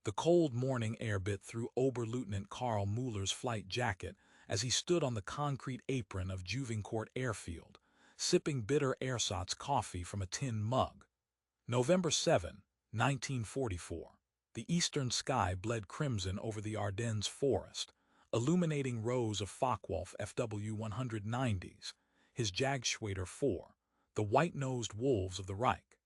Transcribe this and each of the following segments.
The cold morning air bit through Oberleutnant Karl Müller's flight jacket as he stood on the concrete apron of Juvincourt airfield, sipping bitter ersatz coffee from a tin mug. November 7, 1944. The eastern sky bled crimson over the Ardennes forest, illuminating rows of Focke-Wulf FW-190s, his Jagdgeschwader 4, the white-nosed wolves of the Reich.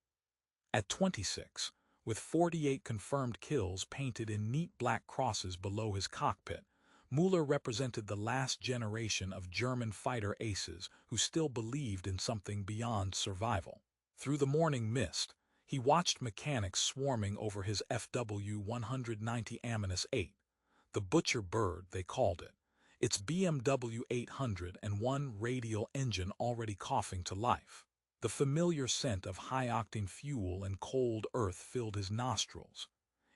At 26, with 48 confirmed kills painted in neat black crosses below his cockpit, Müller represented the last generation of German fighter aces who still believed in something beyond survival. Through the morning mist, he watched mechanics swarming over his FW-190 Ardennes 8, the butcher bird they called it, its BMW 801 radial engine already coughing to life. The familiar scent of high-octane fuel and cold earth filled his nostrils.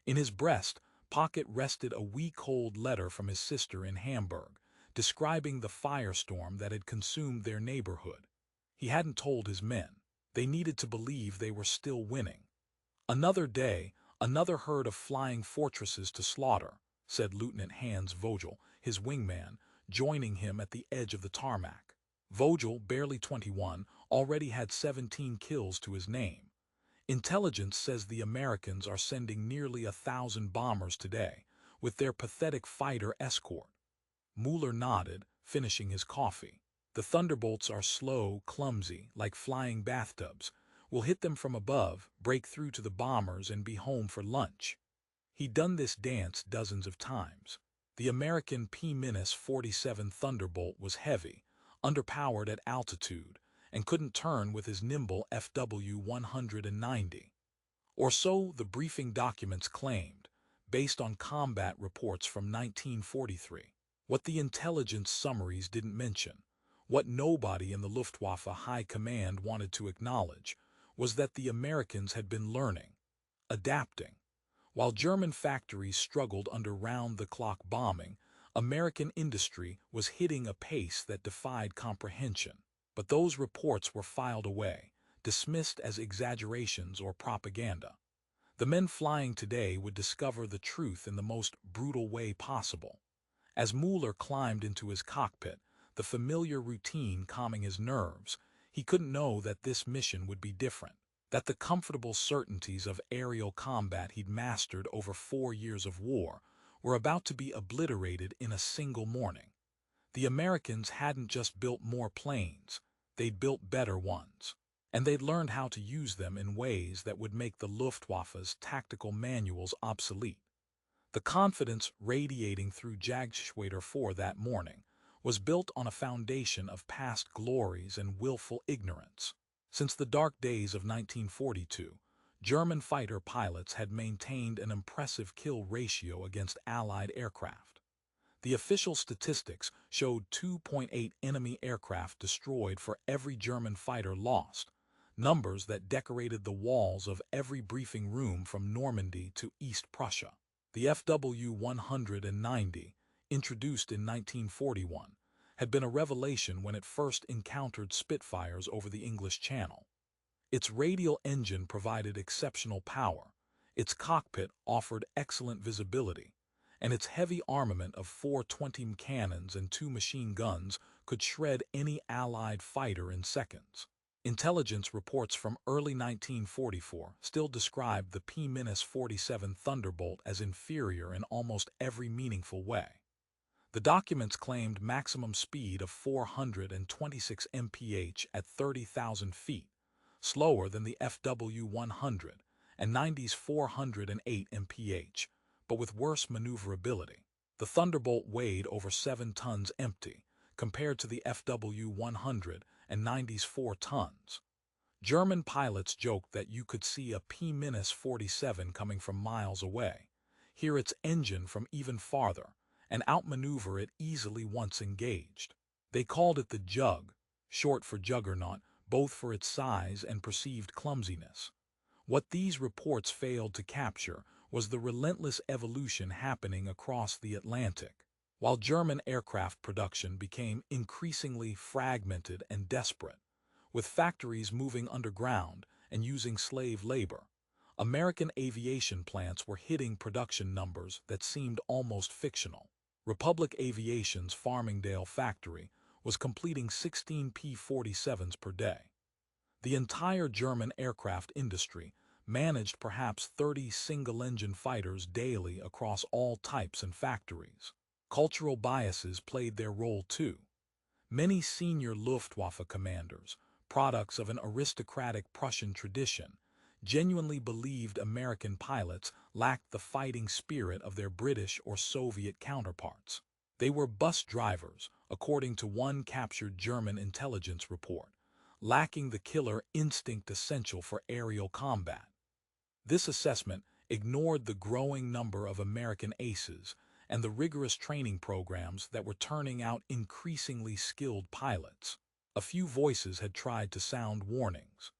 In his breast pocket rested a wee cold letter from his sister in Hamburg, describing the firestorm that had consumed their neighborhood. He hadn't told his men. They needed to believe they were still winning. "Another day, another herd of flying fortresses to slaughter," said Lieutenant Hans Vogel, his wingman, joining him at the edge of the tarmac. Vogel, barely 21, already had 17 kills to his name. Intelligence says the Americans are sending nearly 1,000 bombers today, with their pathetic fighter escort. Müller nodded, finishing his coffee. "The Thunderbolts are slow, clumsy, like flying bathtubs. We'll hit them from above, break through to the bombers, and be home for lunch." He'd done this dance dozens of times. The American P-47 Thunderbolt was heavy, underpowered at altitude, and couldn't turn with his nimble FW-190. Or so the briefing documents claimed, based on combat reports from 1943. What the intelligence summaries didn't mention, what nobody in the Luftwaffe high command wanted to acknowledge, was that the Americans had been learning, adapting. While German factories struggled under round-the-clock bombing, American industry was hitting a pace that defied comprehension. But those reports were filed away, dismissed as exaggerations or propaganda. The men flying today would discover the truth in the most brutal way possible. As Müller climbed into his cockpit, the familiar routine calming his nerves, he couldn't know that this mission would be different, that the comfortable certainties of aerial combat he'd mastered over 4 years of war were about to be obliterated in a single morning. The Americans hadn't just built more planes, they'd built better ones. And they'd learned how to use them in ways that would make the Luftwaffe's tactical manuals obsolete. The confidence radiating through Jagdgeschwader 4 that morning was built on a foundation of past glories and willful ignorance. Since the dark days of 1942, German fighter pilots had maintained an impressive kill ratio against Allied aircraft. The official statistics showed 2.8 enemy aircraft destroyed for every German fighter lost, numbers that decorated the walls of every briefing room from Normandy to East Prussia. The FW-190, introduced in 1941, had been a revelation when it first encountered Spitfires over the English Channel. Its radial engine provided exceptional power, its cockpit offered excellent visibility, and its heavy armament of 420 cannons and 2 machine guns could shred any Allied fighter in seconds. Intelligence reports from early 1944 still described the P-47 Thunderbolt as inferior in almost every meaningful way. The documents claimed maximum speed of 426 mph at 30,000 feet, slower than the FW-100 and 90's 408 mph, but with worse maneuverability. The Thunderbolt weighed over 7 tons empty, compared to the FW-100 and 90's 4 tons. German pilots joked that you could see a P-47 coming from miles away, hear its engine from even farther, and outmaneuver it easily once engaged. They called it the Jug, short for juggernaut, both for its size and perceived clumsiness. What these reports failed to capture was the relentless evolution happening across the Atlantic. While German aircraft production became increasingly fragmented and desperate, with factories moving underground and using slave labor, American aviation plants were hitting production numbers that seemed almost fictional. Republic Aviation's Farmingdale factory was completing 16 P-47s per day. The entire German aircraft industry managed perhaps 30 single-engine fighters daily across all types and factories. Cultural biases played their role too. Many senior Luftwaffe commanders, products of an aristocratic Prussian tradition, genuinely believed American pilots lacked the fighting spirit of their British or Soviet counterparts. They were bus drivers, according to one captured German intelligence report, lacking the killer instinct essential for aerial combat. This assessment ignored the growing number of American aces and the rigorous training programs that were turning out increasingly skilled pilots. A few voices had tried to sound warnings.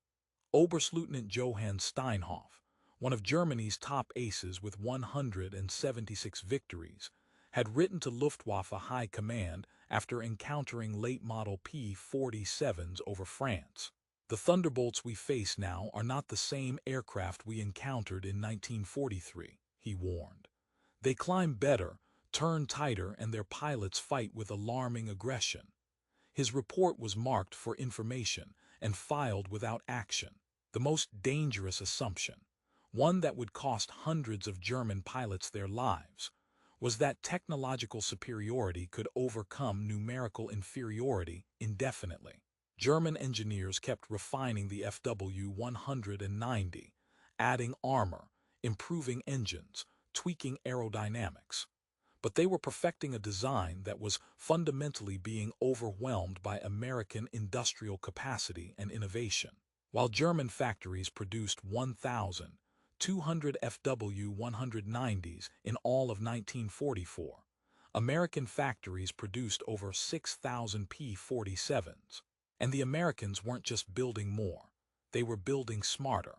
Oberleutnant Johann Steinhoff, one of Germany's top aces with 176 victories, had written to Luftwaffe High Command after encountering late-model P-47s over France. The Thunderbolts we face now are not the same aircraft we encountered in 1943, he warned. They climb better, turn tighter, and their pilots fight with alarming aggression. His report was marked for information and filed without action. The most dangerous assumption, one that would cost hundreds of German pilots their lives, was that technological superiority could overcome numerical inferiority indefinitely. German engineers kept refining the FW-190, adding armor, improving engines, tweaking aerodynamics. But they were perfecting a design that was fundamentally being overwhelmed by American industrial capacity and innovation. While German factories produced 1,200 FW-190s in all of 1944, American factories produced over 6,000 P-47s. And the Americans weren't just building more, they were building smarter.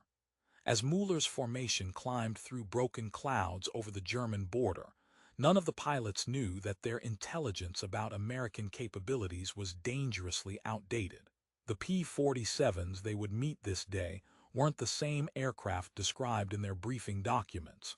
As Müller's formation climbed through broken clouds over the German border, none of the pilots knew that their intelligence about American capabilities was dangerously outdated. The P-47s they would meet this day weren't the same aircraft described in their briefing documents.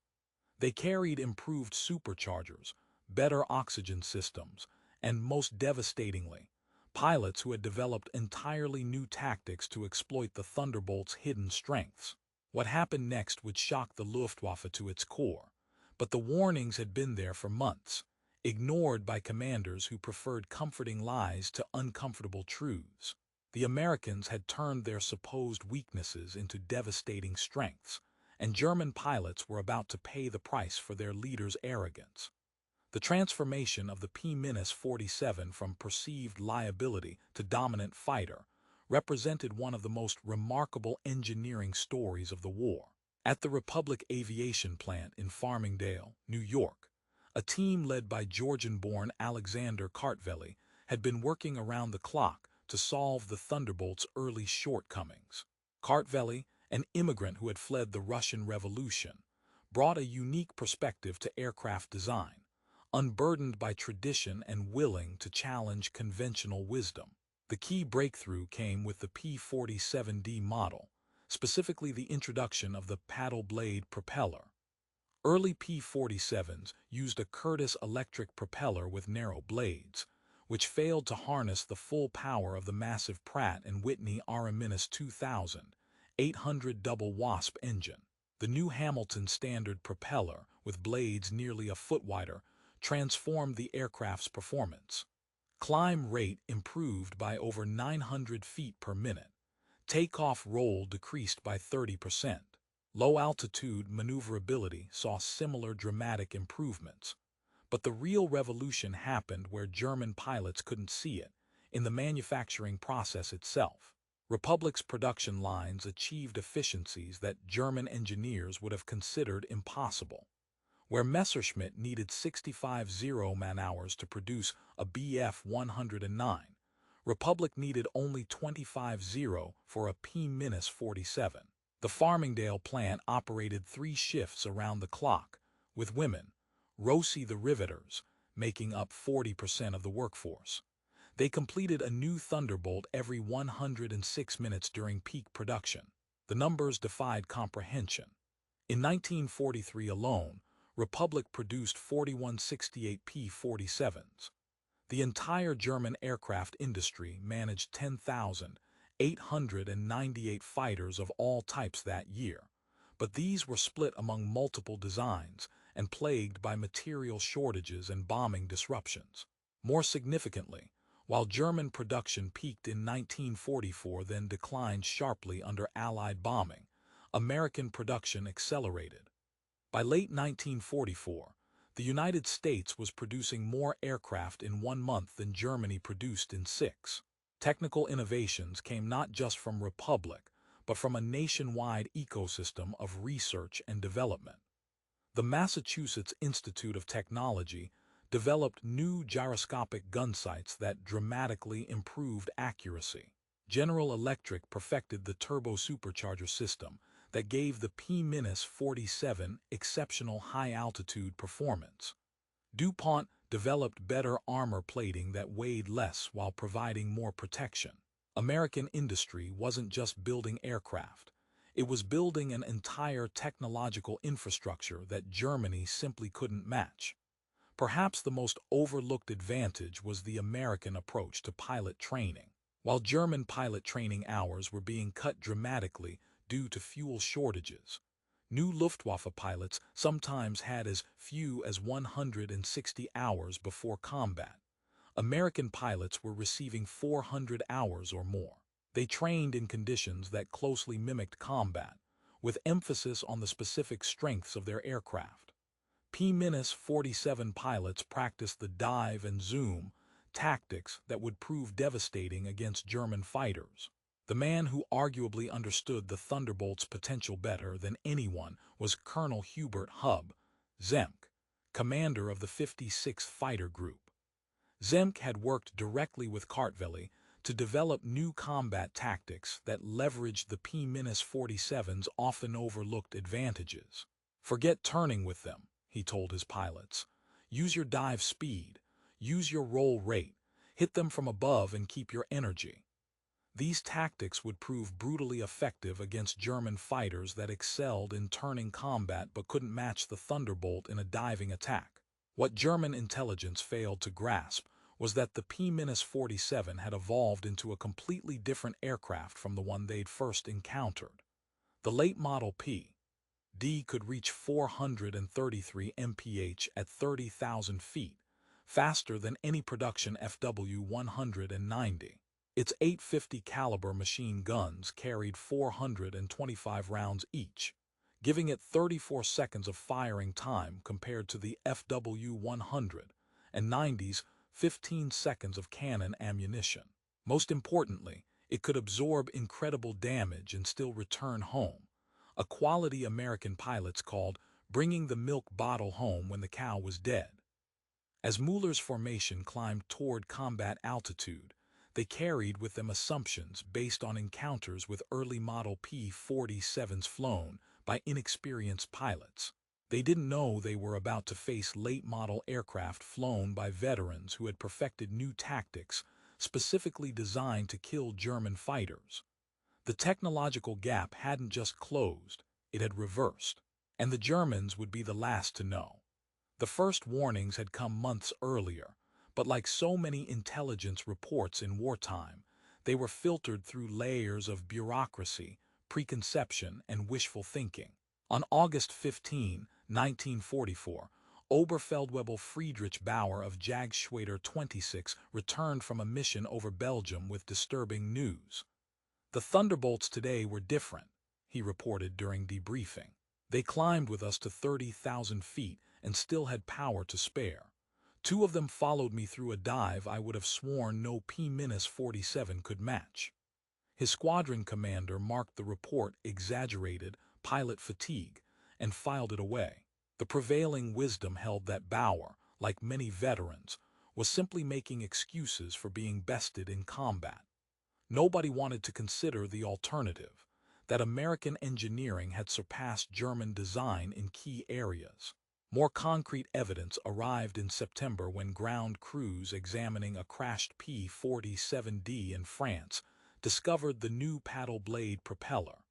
They carried improved superchargers, better oxygen systems, and most devastatingly, pilots who had developed entirely new tactics to exploit the Thunderbolt's hidden strengths. What happened next would shock the Luftwaffe to its core, but the warnings had been there for months, ignored by commanders who preferred comforting lies to uncomfortable truths. The Americans had turned their supposed weaknesses into devastating strengths, and German pilots were about to pay the price for their leaders' arrogance. The transformation of the P-47 from perceived liability to dominant fighter represented one of the most remarkable engineering stories of the war. At the Republic Aviation Plant in Farmingdale, New York, a team led by Georgian-born Alexander Kartveli had been working around the clock to solve the Thunderbolt's early shortcomings. Kartveli, an immigrant who had fled the Russian Revolution, brought a unique perspective to aircraft design, unburdened by tradition and willing to challenge conventional wisdom. The key breakthrough came with the P-47D model, specifically the introduction of the paddle blade propeller. Early P-47s used a Curtiss electric propeller with narrow blades, which failed to harness the full power of the massive Pratt & Whitney RMS-2000 800 double Wasp engine. The new Hamilton standard propeller, with blades nearly a foot wider, transformed the aircraft's performance. Climb rate improved by over 900 feet per minute. Takeoff roll decreased by 30%. Low-altitude maneuverability saw similar dramatic improvements. But the real revolution happened where German pilots couldn't see it, in the manufacturing process itself. Republic's production lines achieved efficiencies that German engineers would have considered impossible. Where Messerschmitt needed 65 man-hours to produce a Bf-109, Republic needed only 25 for a P-47. The Farmingdale plant operated 3 shifts around the clock, with women, Rossi the riveters, making up 40% of the workforce. They completed a new Thunderbolt every 106 minutes during peak production. The numbers defied comprehension. In 1943 alone, Republic produced 4168 P-47s. The entire German aircraft industry managed 10,898 fighters of all types that year, but these were split among multiple designs and plagued by material shortages and bombing disruptions. More significantly, while German production peaked in 1944 then declined sharply under Allied bombing, American production accelerated. By late 1944, the United States was producing more aircraft in 1 month than Germany produced in 6. Technical innovations came not just from Republic, but from a nationwide ecosystem of research and development. The Massachusetts Institute of Technology developed new gyroscopic gun sights that dramatically improved accuracy. General Electric perfected the turbo-supercharger system that gave the P-47 exceptional high-altitude performance. DuPont developed better armor plating that weighed less while providing more protection. American industry wasn't just building aircraft. It was building an entire technological infrastructure that Germany simply couldn't match. Perhaps the most overlooked advantage was the American approach to pilot training. While German pilot training hours were being cut dramatically due to fuel shortages, new Luftwaffe pilots sometimes had as few as 160 hours before combat. American pilots were receiving 400 hours or more. They trained in conditions that closely mimicked combat, with emphasis on the specific strengths of their aircraft. P-47 pilots practiced the dive and zoom tactics that would prove devastating against German fighters. The man who arguably understood the Thunderbolt's potential better than anyone was Colonel Hubert Hub Zemke, commander of the 56th Fighter Group. Zemke had worked directly with Kartveli to develop new combat tactics that leveraged the P-47's often overlooked advantages. "Forget turning with them," he told his pilots. "Use your dive speed, use your roll rate, hit them from above and keep your energy." These tactics would prove brutally effective against German fighters that excelled in turning combat but couldn't match the Thunderbolt in a diving attack. What German intelligence failed to grasp was that the P-47 had evolved into a completely different aircraft from the one they'd first encountered. The late model P.D could reach 433 mph at 30,000 feet, faster than any production FW-190. Its .850 caliber machine guns carried 425 rounds each, giving it 34 seconds of firing time compared to the FW-190's 15 seconds of cannon ammunition. Most importantly, it could absorb incredible damage and still return home, a quality American pilots called bringing the milk bottle home when the cow was dead. As Müller's formation climbed toward combat altitude, they carried with them assumptions based on encounters with early model P-47s flown by inexperienced pilots. They didn't know they were about to face late model aircraft flown by veterans who had perfected new tactics specifically designed to kill German fighters. The technological gap hadn't just closed, it had reversed, and the Germans would be the last to know. The first warnings had come months earlier, but like so many intelligence reports in wartime, they were filtered through layers of bureaucracy, preconception, and wishful thinking. On August 15, 1944, Oberfeldwebel Friedrich Bauer of Jagdgeschwader 26 returned from a mission over Belgium with disturbing news. "The Thunderbolts today were different," he reported during debriefing. "They climbed with us to 30,000 feet and still had power to spare. 2 of them followed me through a dive I would have sworn no P-47 could match." His squadron commander marked the report exaggerated pilot fatigue and filed it away. The prevailing wisdom held that Bauer, like many veterans, was simply making excuses for being bested in combat. Nobody wanted to consider the alternative, that American engineering had surpassed German design in key areas. More concrete evidence arrived in September when ground crews examining a crashed P-47D in France discovered the new paddle blade propeller.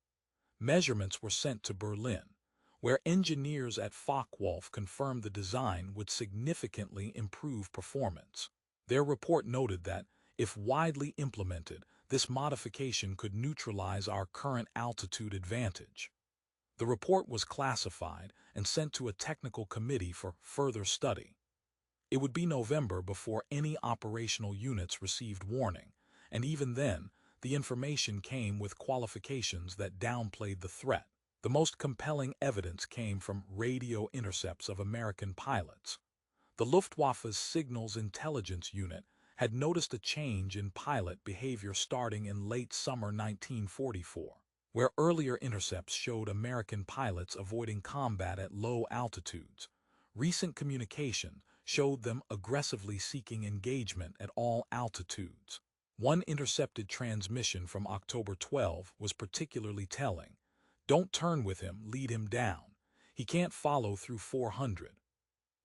Measurements were sent to Berlin, where engineers at Focke-Wulf confirmed the design would significantly improve performance. Their report noted that, if widely implemented, this modification could neutralize our current altitude advantage. The report was classified and sent to a technical committee for further study. It would be November before any operational units received warning, and even then, the information came with qualifications that downplayed the threat. The most compelling evidence came from radio intercepts of American pilots. The Luftwaffe's Signals Intelligence Unit had noticed a change in pilot behavior starting in late summer 1944, where earlier intercepts showed American pilots avoiding combat at low altitudes. Recent communication showed them aggressively seeking engagement at all altitudes. One intercepted transmission from October 12 was particularly telling. "Don't turn with him, lead him down. He can't follow through 400.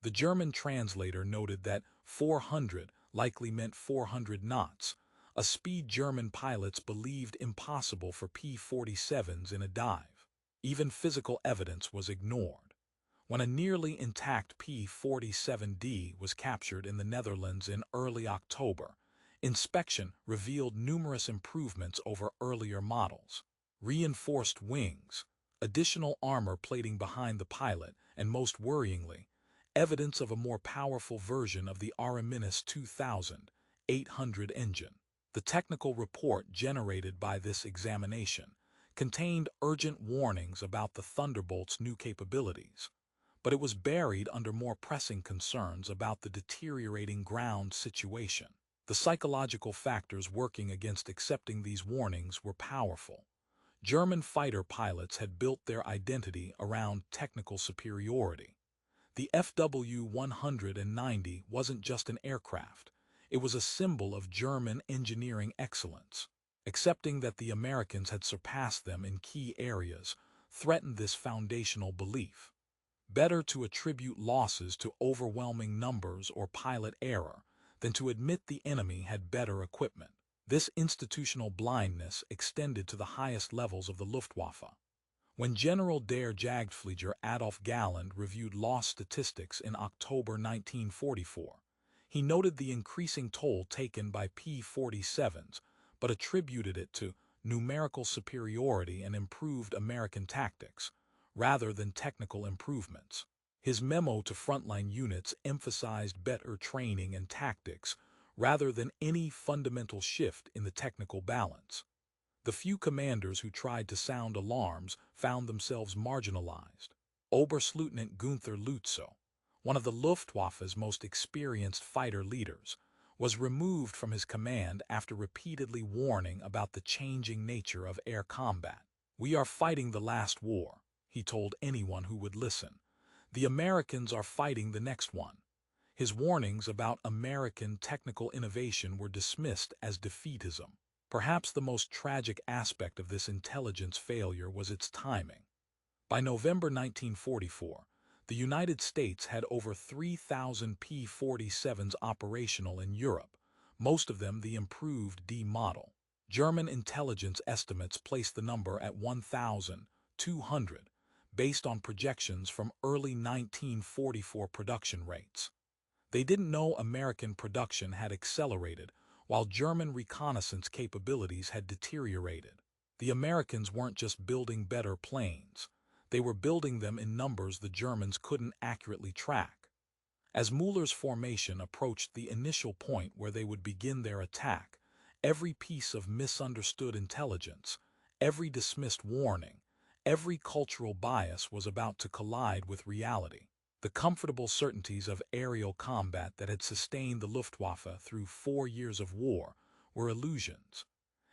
The German translator noted that 400 likely meant 400 knots, a speed German pilots believed impossible for P-47s in a dive. Even physical evidence was ignored. When a nearly intact P-47D was captured in the Netherlands in early October, inspection revealed numerous improvements over earlier models. Reinforced wings, additional armor plating behind the pilot, and most worryingly, evidence of a more powerful version of the Ardennes 2800 engine. The technical report generated by this examination contained urgent warnings about the Thunderbolt's new capabilities, but it was buried under more pressing concerns about the deteriorating ground situation. The psychological factors working against accepting these warnings were powerful. German fighter pilots had built their identity around technical superiority. The FW-190 wasn't just an aircraft, it was a symbol of German engineering excellence. Accepting that the Americans had surpassed them in key areas threatened this foundational belief. Better to attribute losses to overwhelming numbers or pilot error than to admit the enemy had better equipment. This institutional blindness extended to the highest levels of the Luftwaffe. When General der Jagdgeschwader Adolf Galland reviewed loss statistics in October 1944, he noted the increasing toll taken by P-47s, but attributed it to numerical superiority and improved American tactics, rather than technical improvements. His memo to frontline units emphasized better training and tactics, rather than any fundamental shift in the technical balance. The few commanders who tried to sound alarms found themselves marginalized. Oberleutnant Günther Lutzow, one of the Luftwaffe's most experienced fighter leaders, was removed from his command after repeatedly warning about the changing nature of air combat. "We are fighting the last war," he told anyone who would listen. "The Americans are fighting the next one." His warnings about American technical innovation were dismissed as defeatism. Perhaps the most tragic aspect of this intelligence failure was its timing. By November 1944, the United States had over 3,000 P-47s operational in Europe, most of them the improved D model. German intelligence estimates placed the number at 1,200, based on projections from early 1944 production rates. They didn't know American production had accelerated, while German reconnaissance capabilities had deteriorated. The Americans weren't just building better planes, they were building them in numbers the Germans couldn't accurately track. As Müller's formation approached the initial point where they would begin their attack, every piece of misunderstood intelligence, every dismissed warning, every cultural bias was about to collide with reality. The comfortable certainties of aerial combat that had sustained the Luftwaffe through 4 years of war were illusions.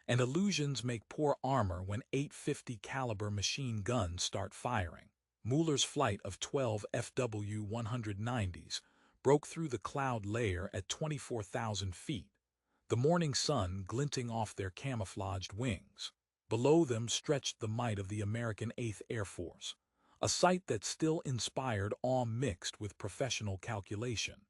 And illusions make poor armor when 850 caliber machine guns start firing. Müller's flight of 12 FW-190s broke through the cloud layer at 24,000 feet, the morning sun glinting off their camouflaged wings. Below them stretched the might of the American 8th Air Force, a sight that still inspired awe mixed with professional calculation.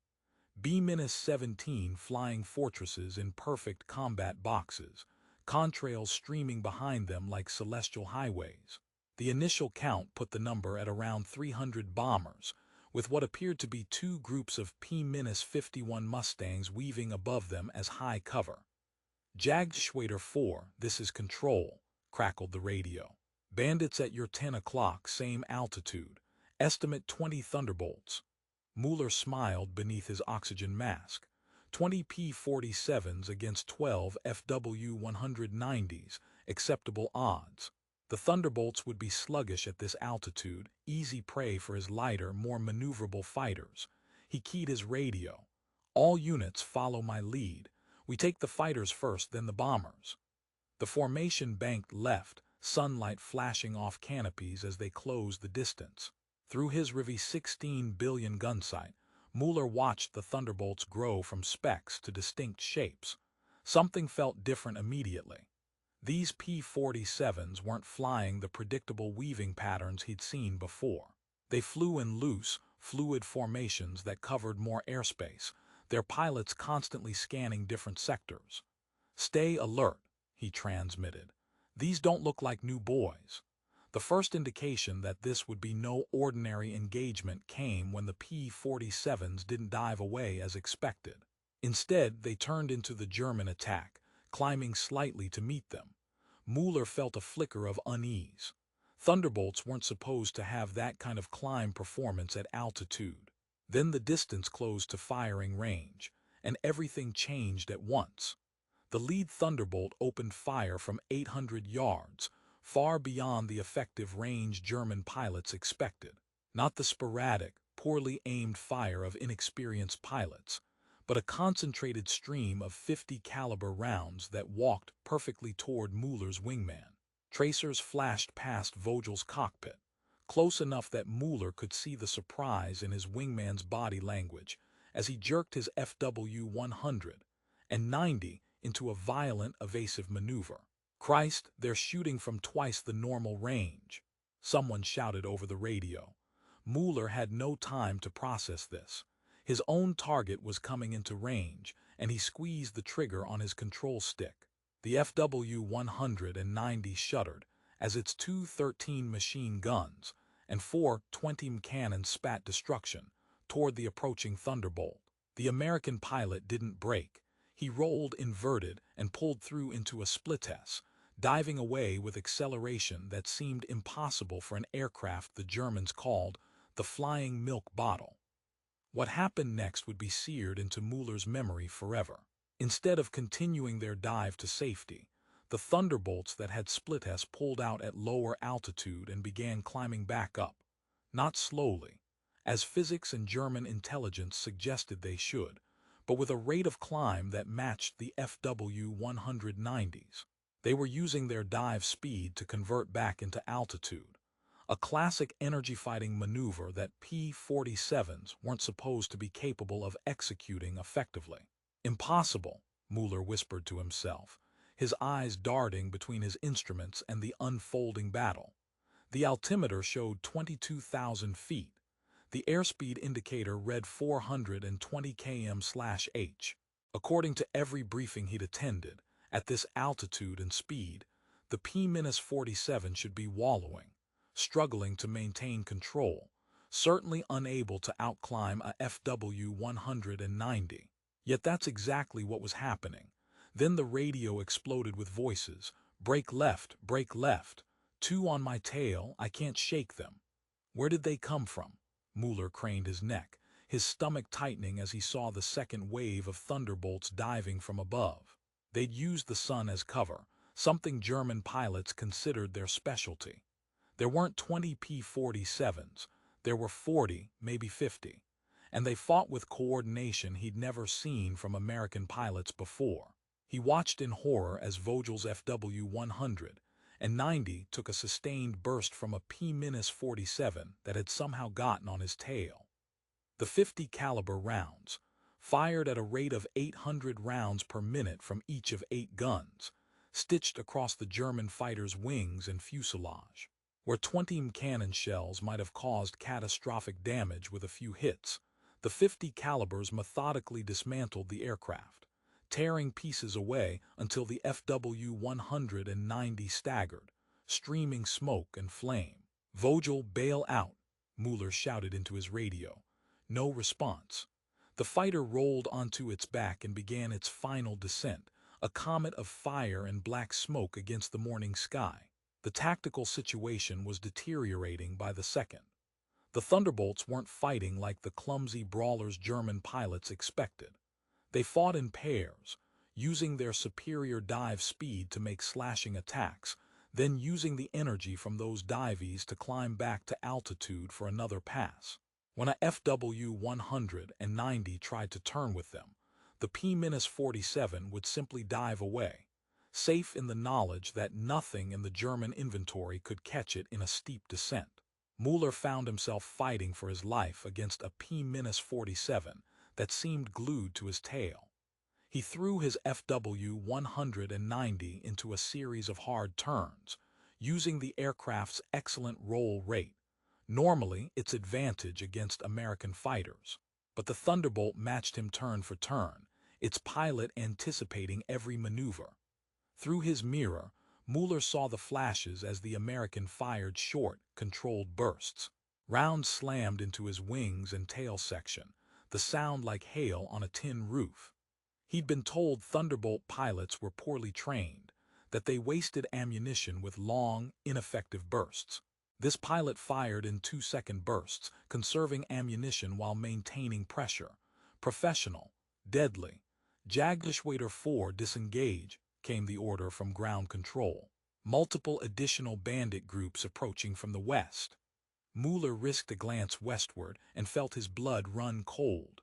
B-17 flying fortresses in perfect combat boxes, contrails streaming behind them like celestial highways. The initial count put the number at around 300 bombers, with what appeared to be two groups of P-51 Mustangs weaving above them as high cover. "Jagdgeschwader 4, this is control," crackled the radio. "Bandits at your 10 o'clock, same altitude. Estimate 20 Thunderbolts." Müller smiled beneath his oxygen mask. 20 P-47s against 12 FW-190s, acceptable odds. The Thunderbolts would be sluggish at this altitude, easy prey for his lighter, more maneuverable fighters. He keyed his radio. "All units follow my lead. We take the fighters first, then the bombers." The formation banked left, sunlight flashing off canopies as they closed the distance. Through his Rivi 16 billion gun sight, Müller watched the Thunderbolts grow from specks to distinct shapes. Something felt different immediately. These P-47s weren't flying the predictable weaving patterns he'd seen before. They flew in loose, fluid formations that covered more airspace, their pilots constantly scanning different sectors. "Stay alert," he transmitted. "These don't look like new boys." The first indication that this would be no ordinary engagement came when the P-47s didn't dive away as expected. Instead, they turned into the German attack, climbing slightly to meet them. Müller felt a flicker of unease. Thunderbolts weren't supposed to have that kind of climb performance at altitude. Then the distance closed to firing range, and everything changed at once. The lead Thunderbolt opened fire from 800 yards, far beyond the effective range German pilots expected. Not the sporadic, poorly aimed fire of inexperienced pilots, but a concentrated stream of 50 caliber rounds that walked perfectly toward Müller's wingman. Tracers flashed past Vogel's cockpit, close enough that Müller could see the surprise in his wingman's body language as he jerked his FW-100 and 90 into a violent, evasive maneuver. "Christ, they're shooting from twice the normal range," someone shouted over the radio. Müller had no time to process this. His own target was coming into range, and he squeezed the trigger on his control stick. The FW-190 shuddered as its two 13 machine guns and four 20 cannons spat destruction toward the approaching Thunderbolt. The American pilot didn't brake. He rolled inverted and pulled through into a splittess, diving away with acceleration that seemed impossible for an aircraft the Germans called the flying milk bottle. What happened next would be seared into Müller's memory forever. Instead of continuing their dive to safety, the Thunderbolts that had splittess pulled out at lower altitude and began climbing back up, not slowly, as physics and German intelligence suggested they should, but with a rate of climb that matched the FW-190's. They were using their dive speed to convert back into altitude, a classic energy-fighting maneuver that P-47s weren't supposed to be capable of executing effectively. "Impossible," Müller whispered to himself, his eyes darting between his instruments and the unfolding battle. The altimeter showed 22,000 feet. The airspeed indicator read 420 km/h. According to every briefing he'd attended, at this altitude and speed, the P-47 should be wallowing, struggling to maintain control, certainly unable to outclimb a FW-190. Yet that's exactly what was happening. Then the radio exploded with voices. Brake left, 2 on my tail, I can't shake them." Where did they come from? Müller craned his neck, his stomach tightening as he saw the second wave of Thunderbolts diving from above. They'd used the sun as cover, something German pilots considered their specialty. There weren't 20 P-47s, there were 40, maybe 50, and they fought with coordination he'd never seen from American pilots before. He watched in horror as Vogel's FW-100 and 90 took a sustained burst from a P-47 that had somehow gotten on his tail. The 50 caliber rounds, fired at a rate of 800 rounds per minute from each of 8 guns, stitched across the German fighter's wings and fuselage. Where 20 cannon shells might have caused catastrophic damage with a few hits, the 50 calibers methodically dismantled the aircraft, tearing pieces away until the FW-190 staggered, streaming smoke and flame. "Vogel, bail out," Müller shouted into his radio. No response. The fighter rolled onto its back and began its final descent, a comet of fire and black smoke against the morning sky. The tactical situation was deteriorating by the second. The Thunderbolts weren't fighting like the clumsy brawlers German pilots expected. They fought in pairs, using their superior dive speed to make slashing attacks, then using the energy from those dives to climb back to altitude for another pass. When a FW-190 tried to turn with them, the P-47 would simply dive away, safe in the knowledge that nothing in the German inventory could catch it in a steep descent. Müller found himself fighting for his life against a P-47 that seemed glued to his tail. He threw his FW-190 into a series of hard turns, using the aircraft's excellent roll rate, normally its advantage against American fighters. But the Thunderbolt matched him turn for turn, its pilot anticipating every maneuver. Through his mirror, Müller saw the flashes as the American fired short, controlled bursts. Rounds slammed into his wings and tail section, the sound like hail on a tin roof. He'd been told Thunderbolt pilots were poorly trained, that they wasted ammunition with long, ineffective bursts. This pilot fired in 2-second bursts, conserving ammunition while maintaining pressure. Professional, deadly. "Jagdgeschwader 4, disengage," came the order from ground control. Multiple additional bandit groups approaching from the west. Müller risked a glance westward and felt his blood run cold.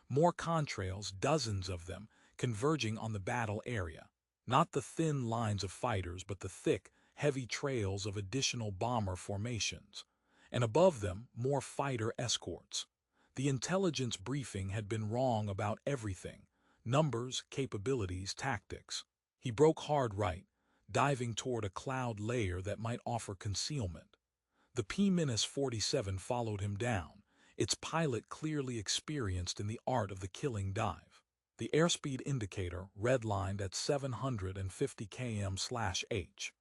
More contrails, dozens of them, converging on the battle area. Not the thin lines of fighters, but the thick, heavy trails of additional bomber formations. And above them, more fighter escorts. The intelligence briefing had been wrong about everything: numbers, capabilities, tactics. He broke hard right, diving toward a cloud layer that might offer concealment. The P-47 followed him down, its pilot clearly experienced in the art of the killing dive. The airspeed indicator redlined at 750 km/h.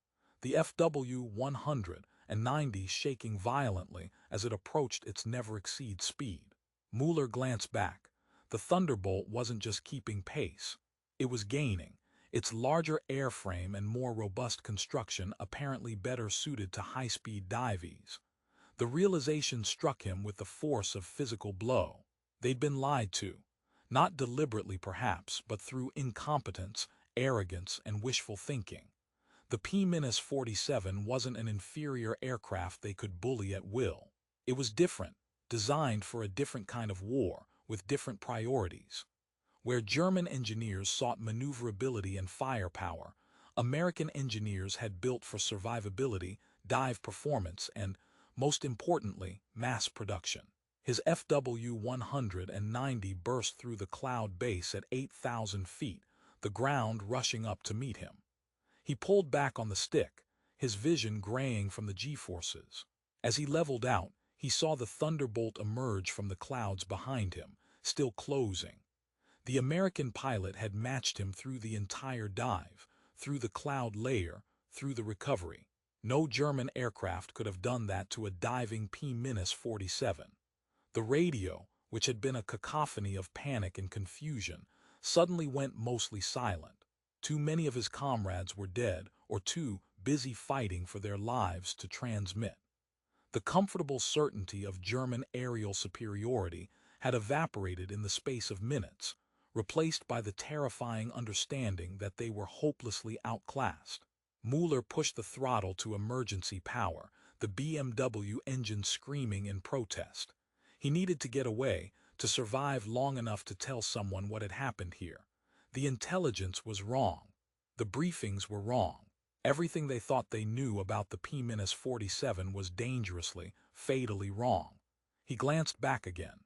The FW-190 shaking violently as it approached its never-exceed speed. Müller glanced back. The Thunderbolt wasn't just keeping pace. It was gaining, its larger airframe and more robust construction apparently better suited to high-speed dives. The realization struck him with the force of physical blow. They'd been lied to. Not deliberately perhaps, but through incompetence, arrogance, and wishful thinking. The P-47 wasn't an inferior aircraft they could bully at will. It was different, designed for a different kind of war, with different priorities. Where German engineers sought maneuverability and firepower, American engineers had built for survivability, dive performance, and, most importantly, mass production. His FW-190 burst through the cloud base at 8,000 feet, the ground rushing up to meet him. He pulled back on the stick, his vision graying from the G-forces. As he leveled out, he saw the Thunderbolt emerge from the clouds behind him, still closing. The American pilot had matched him through the entire dive, through the cloud layer, through the recovery. No German aircraft could have done that to a diving P-47. The radio, which had been a cacophony of panic and confusion, suddenly went mostly silent. Too many of his comrades were dead or too busy fighting for their lives to transmit. The comfortable certainty of German aerial superiority had evaporated in the space of minutes, replaced by the terrifying understanding that they were hopelessly outclassed. Müller pushed the throttle to emergency power, the BMW engine screaming in protest. He needed to get away, to survive long enough to tell someone what had happened here. The intelligence was wrong. The briefings were wrong. Everything they thought they knew about the P-47 was dangerously, fatally wrong. He glanced back again.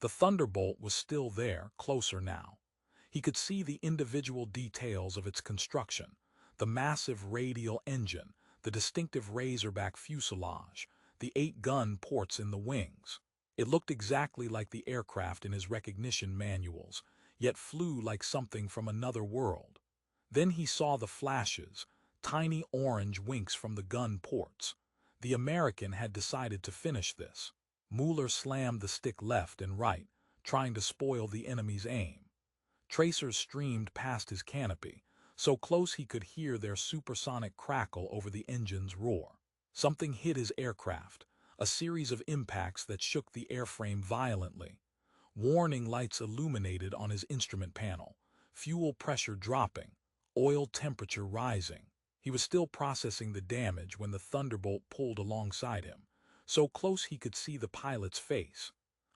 The Thunderbolt was still there, closer now. He could see the individual details of its construction: the massive radial engine, the distinctive razorback fuselage, the 8-gun ports in the wings. It looked exactly like the aircraft in his recognition manuals, yet flew like something from another world. Then he saw the flashes, tiny orange winks from the gun ports. The American had decided to finish this. Müller slammed the stick left and right, trying to spoil the enemy's aim. Tracers streamed past his canopy, so close he could hear their supersonic crackle over the engine's roar. Something hit his aircraft, a series of impacts that shook the airframe violently. Warning lights illuminated on his instrument panel, fuel pressure dropping, oil temperature rising. He was still processing the damage when the Thunderbolt pulled alongside him, so close he could see the pilot's face.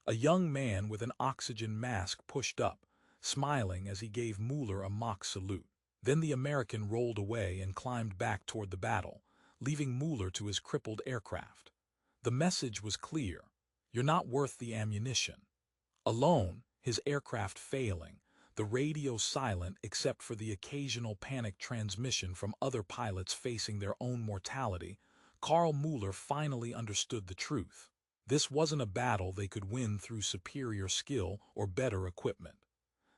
A young man with an oxygen mask pushed up, smiling as he gave Müller a mock salute. Then the American rolled away and climbed back toward the battle, leaving Müller to his crippled aircraft. The message was clear: you're not worth the ammunition. Alone, his aircraft failing, the radio silent except for the occasional panic transmission from other pilots facing their own mortality, Karl Müller finally understood the truth. This wasn't a battle they could win through superior skill or better equipment.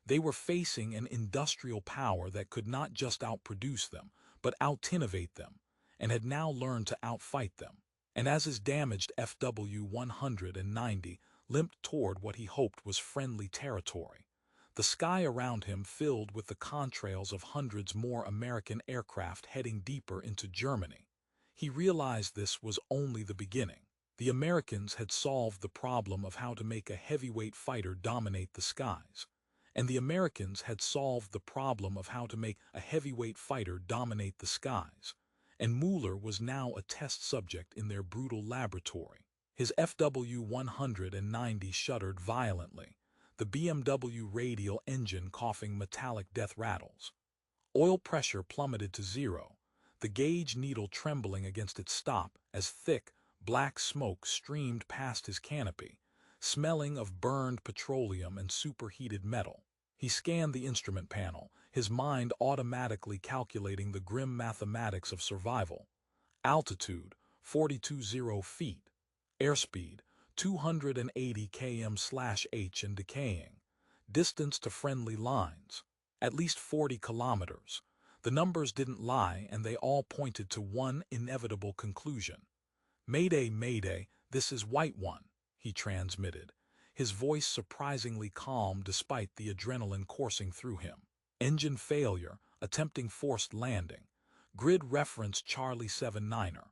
They were facing an industrial power that could not just outproduce them, but out-innovate them, and had now learned to outfight them. And as his damaged FW-190 limped toward what he hoped was friendly territory, the sky around him filled with the contrails of hundreds more American aircraft heading deeper into Germany. He realized this was only the beginning. The Americans had solved the problem of how to make a heavyweight fighter dominate the skies, and the Americans had solved the problem of how to make a heavyweight fighter dominate the skies, and Müller was now a test subject in their brutal laboratory. His FW-190 shuddered violently, the BMW radial engine coughing metallic death rattles. Oil pressure plummeted to zero, the gauge needle trembling against its stop as thick, black smoke streamed past his canopy, smelling of burned petroleum and superheated metal. He scanned the instrument panel, his mind automatically calculating the grim mathematics of survival. Altitude, 420 feet. Airspeed, 280 km/h and decaying. Distance to friendly lines, at least 40 kilometers. The numbers didn't lie, and they all pointed to one inevitable conclusion. "Mayday, mayday, this is White One," he transmitted, his voice surprisingly calm despite the adrenaline coursing through him. "Engine failure, attempting forced landing. Grid reference Charlie 79er.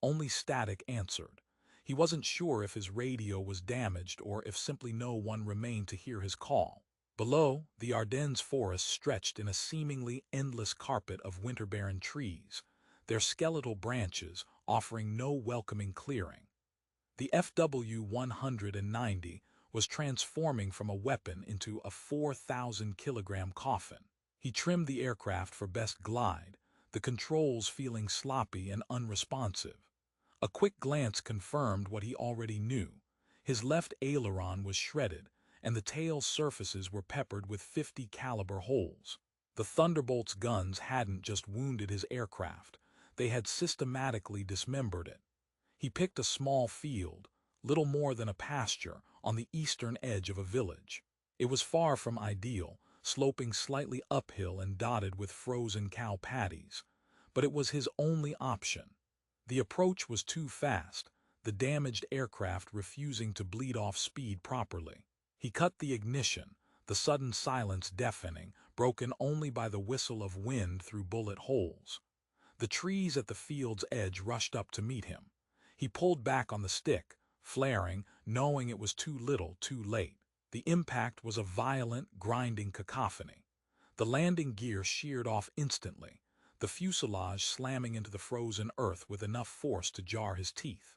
Only static answered. He wasn't sure if his radio was damaged or if simply no one remained to hear his call. Below, the Ardennes forest stretched in a seemingly endless carpet of winter-barren trees, their skeletal branches offering no welcoming clearing. The FW-190 was transforming from a weapon into a 4,000-kilogram coffin. He trimmed the aircraft for best glide, the controls feeling sloppy and unresponsive. A quick glance confirmed what he already knew. His left aileron was shredded, and the tail's surfaces were peppered with .50 caliber holes. The Thunderbolt's guns hadn't just wounded his aircraft, they had systematically dismembered it. He picked a small field, little more than a pasture, on the eastern edge of a village. It was far from ideal, sloping slightly uphill and dotted with frozen cow patties, but it was his only option. The approach was too fast, the damaged aircraft refusing to bleed off speed properly. He cut the ignition, the sudden silence deafening, broken only by the whistle of wind through bullet holes. The trees at the field's edge rushed up to meet him. He pulled back on the stick, flaring, knowing it was too little, too late. The impact was a violent, grinding cacophony. The landing gear sheared off instantly, the fuselage slamming into the frozen earth with enough force to jar his teeth.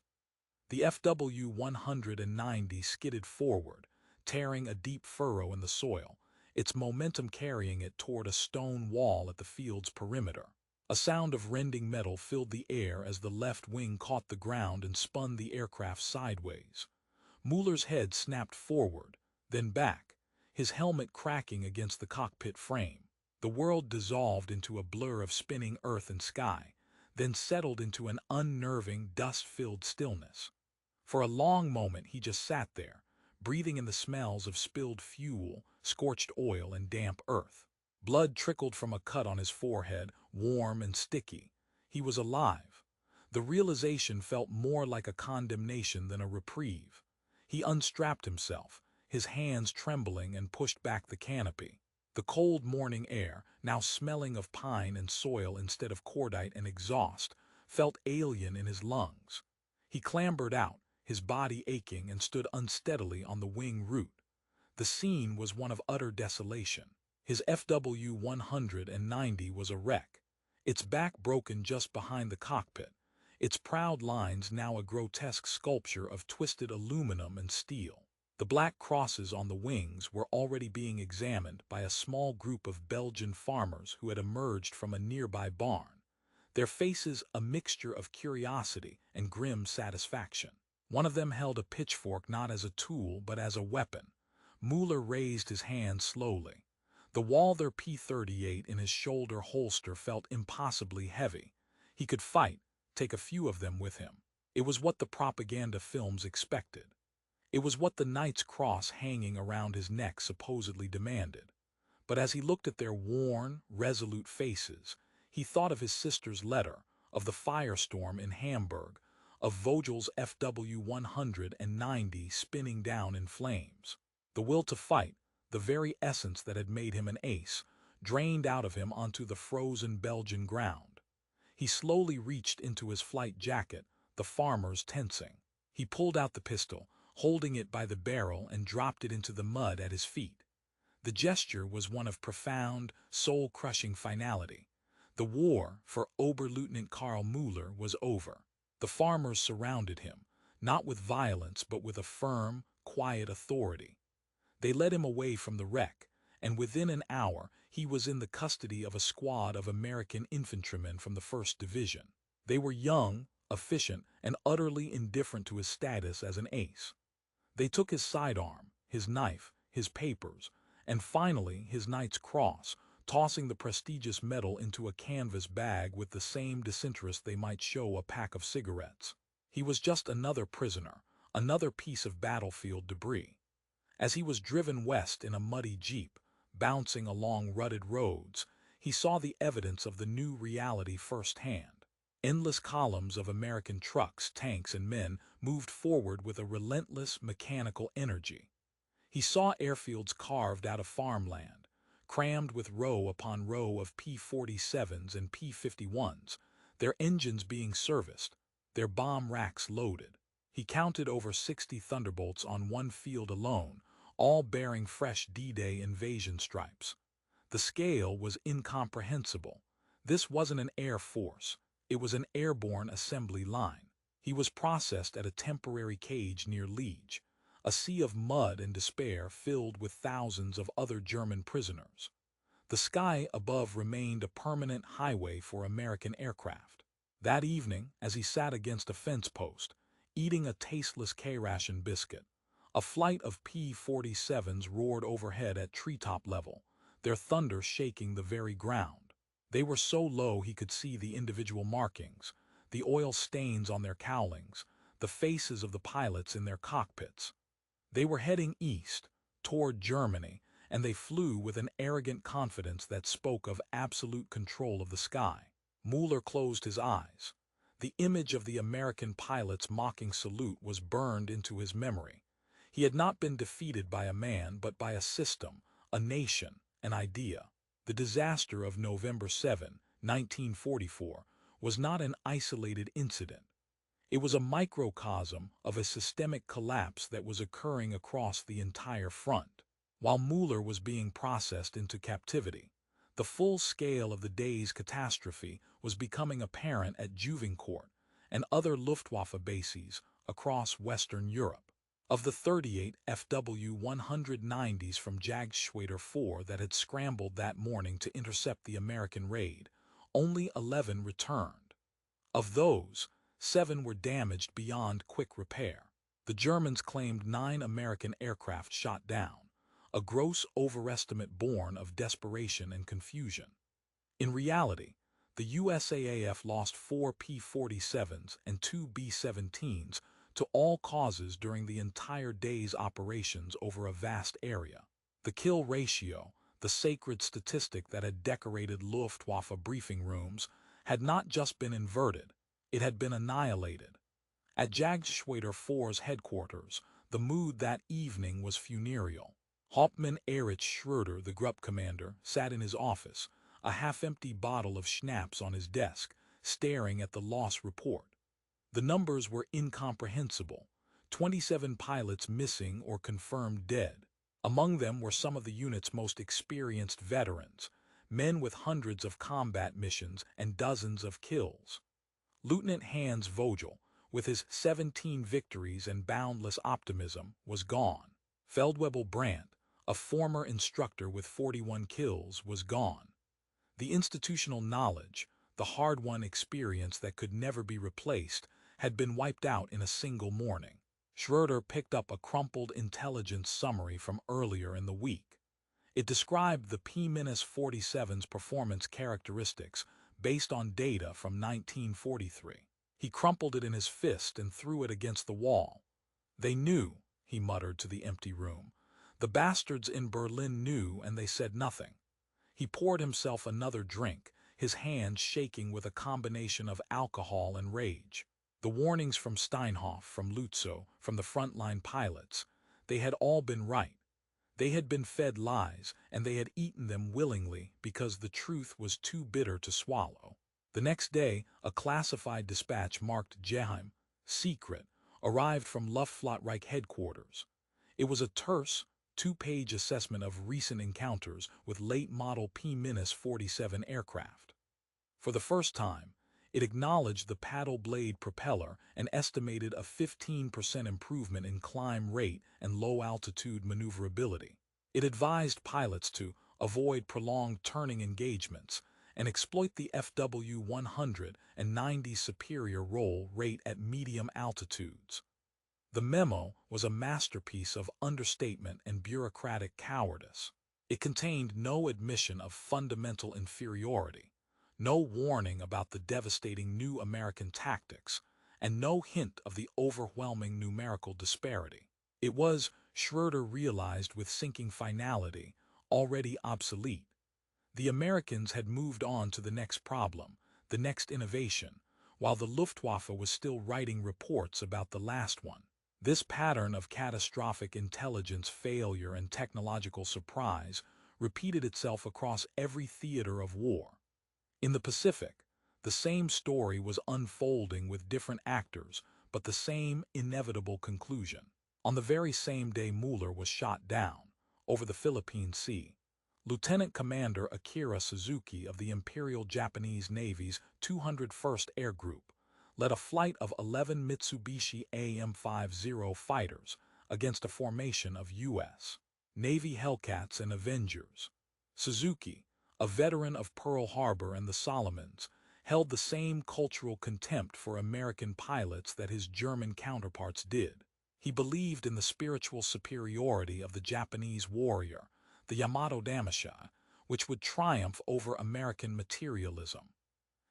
The FW-190 skidded forward, tearing a deep furrow in the soil, its momentum carrying it toward a stone wall at the field's perimeter. A sound of rending metal filled the air as the left wing caught the ground and spun the aircraft sideways. Müller's head snapped forward, then back, his helmet cracking against the cockpit frame. The world dissolved into a blur of spinning earth and sky, then settled into an unnerving, dust-filled stillness. For a long moment he just sat there, breathing in the smells of spilled fuel, scorched oil, and damp earth. Blood trickled from a cut on his forehead, warm and sticky, He was alive. The realization felt more like a condemnation than a reprieve. He unstrapped himself, his hands trembling, and pushed back the canopy. The cold morning air, now smelling of pine and soil instead of cordite and exhaust, felt alien in his lungs. He clambered out, his body aching, and stood unsteadily on the wing root. The scene was one of utter desolation. His FW-190 was a wreck, its back broken just behind the cockpit, its proud lines now a grotesque sculpture of twisted aluminum and steel. The black crosses on the wings were already being examined by a small group of Belgian farmers who had emerged from a nearby barn, their faces a mixture of curiosity and grim satisfaction. One of them held a pitchfork not as a tool but as a weapon. Müller raised his hand slowly. The Walther P-38 in his shoulder holster felt impossibly heavy. He could fight, take a few of them with him. It was what the propaganda films expected. It was what the Knight's Cross hanging around his neck supposedly demanded. But as he looked at their worn, resolute faces, he thought of his sister's letter, of the firestorm in Hamburg, of Vogel's FW-190 spinning down in flames. The will to fight, the very essence that had made him an ace, drained out of him onto the frozen Belgian ground. He slowly reached into his flight jacket, the farmers tensing. He pulled out the pistol, holding it by the barrel, and dropped it into the mud at his feet. The gesture was one of profound, soul-crushing finality. The war for Oberleutnant Karl Müller was over. The farmers surrounded him, not with violence but with a firm, quiet authority. They led him away from the wreck, and within an hour he was in the custody of a squad of American infantrymen from the 1st Division. They were young, efficient, and utterly indifferent to his status as an ace. They took his sidearm, his knife, his papers, and finally his Knight's Cross, tossing the prestigious medal into a canvas bag with the same disinterest they might show a pack of cigarettes. He was just another prisoner, another piece of battlefield debris. As he was driven west in a muddy jeep, bouncing along rutted roads, he saw the evidence of the new reality firsthand. Endless columns of American trucks, tanks, and men moved forward with a relentless mechanical energy. He saw airfields carved out of farmland, crammed with row upon row of P-47s and P-51s, their engines being serviced, their bomb racks loaded. He counted over 60 Thunderbolts on one field alone, all bearing fresh D-Day invasion stripes. The scale was incomprehensible. This wasn't an air force. It was an airborne assembly line. He was processed at a temporary cage near Liege, a sea of mud and despair filled with thousands of other German prisoners. The sky above remained a permanent highway for American aircraft. That evening, as he sat against a fence post, eating a tasteless K-ration biscuit, a flight of P-47s roared overhead at treetop level, their thunder shaking the very ground. They were so low he could see the individual markings, the oil stains on their cowlings, the faces of the pilots in their cockpits. They were heading east, toward Germany, and they flew with an arrogant confidence that spoke of absolute control of the sky. Müller closed his eyes. The image of the American pilot's mocking salute was burned into his memory. He had not been defeated by a man but by a system, a nation, an idea. The disaster of November 7, 1944, was not an isolated incident. It was a microcosm of a systemic collapse that was occurring across the entire front. While Müller was being processed into captivity, the full scale of the day's catastrophe was becoming apparent at Juvincourt and other Luftwaffe bases across Western Europe. Of the 38 FW-190s from Jagdgeschwader 4 that had scrambled that morning to intercept the American raid, only 11 returned. Of those, 7 were damaged beyond quick repair. The Germans claimed 9 American aircraft shot down, a gross overestimate born of desperation and confusion. In reality, the USAAF lost 4 P-47s and 2 B-17s to all causes during the entire day's operations over a vast area. The kill ratio, the sacred statistic that had decorated Luftwaffe briefing rooms, had not just been inverted, it had been annihilated. At Jagdgeschwader 4's headquarters, the mood that evening was funereal. Hauptmann Erich Schroeder, the Gruppe commander, sat in his office, a half-empty bottle of schnapps on his desk, staring at the loss report. The numbers were incomprehensible. 27 pilots missing or confirmed dead. Among them were some of the unit's most experienced veterans, men with hundreds of combat missions and dozens of kills. Lieutenant Hans Vogel, with his 17 victories and boundless optimism, was gone. Feldwebel Brandt, a former instructor with 41 kills, was gone. The institutional knowledge, the hard-won experience that could never be replaced, had been wiped out in a single morning. Schroeder picked up a crumpled intelligence summary from earlier in the week. It described the P-47's performance characteristics based on data from 1943. He crumpled it in his fist and threw it against the wall. "They knew," he muttered to the empty room. "The bastards in Berlin knew, and they said nothing." He poured himself another drink, his hands shaking with a combination of alcohol and rage. The warnings from Steinhoff, from Lutzow, from the frontline pilots, they had all been right. They had been fed lies, and they had eaten them willingly because the truth was too bitter to swallow. The next day, a classified dispatch marked Geheim, secret, arrived from Luftwaffe Reich headquarters. It was a terse, two-page assessment of recent encounters with late-model P-47 aircraft. For the first time, it acknowledged the paddle blade propeller and estimated a 15% improvement in climb rate and low-altitude maneuverability. It advised pilots to avoid prolonged turning engagements and exploit the FW-190's superior roll rate at medium altitudes. The memo was a masterpiece of understatement and bureaucratic cowardice. It contained no admission of fundamental inferiority, no warning about the devastating new American tactics, and no hint of the overwhelming numerical disparity. It was, Schroeder realized with sinking finality, already obsolete. The Americans had moved on to the next problem, the next innovation, while the Luftwaffe was still writing reports about the last one. This pattern of catastrophic intelligence failure and technological surprise repeated itself across every theater of war. In the Pacific, the same story was unfolding with different actors, but the same inevitable conclusion. On the very same day Müller was shot down, over the Philippine Sea, Lieutenant Commander Akira Suzuki of the Imperial Japanese Navy's 201st Air Group led a flight of 11 Mitsubishi AIM-50 fighters against a formation of U.S. Navy Hellcats and Avengers. Suzuki, a veteran of Pearl Harbor and the Solomons, held the same cultural contempt for American pilots that his German counterparts did. He believed in the spiritual superiority of the Japanese warrior, the Yamato Damashii, which would triumph over American materialism.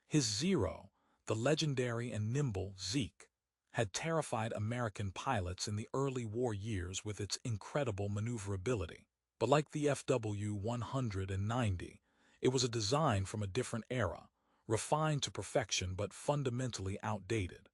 His Zero, the legendary and nimble Zeke, had terrified American pilots in the early war years with its incredible maneuverability. But like the FW-190, it was a design from a different era, refined to perfection but fundamentally outdated.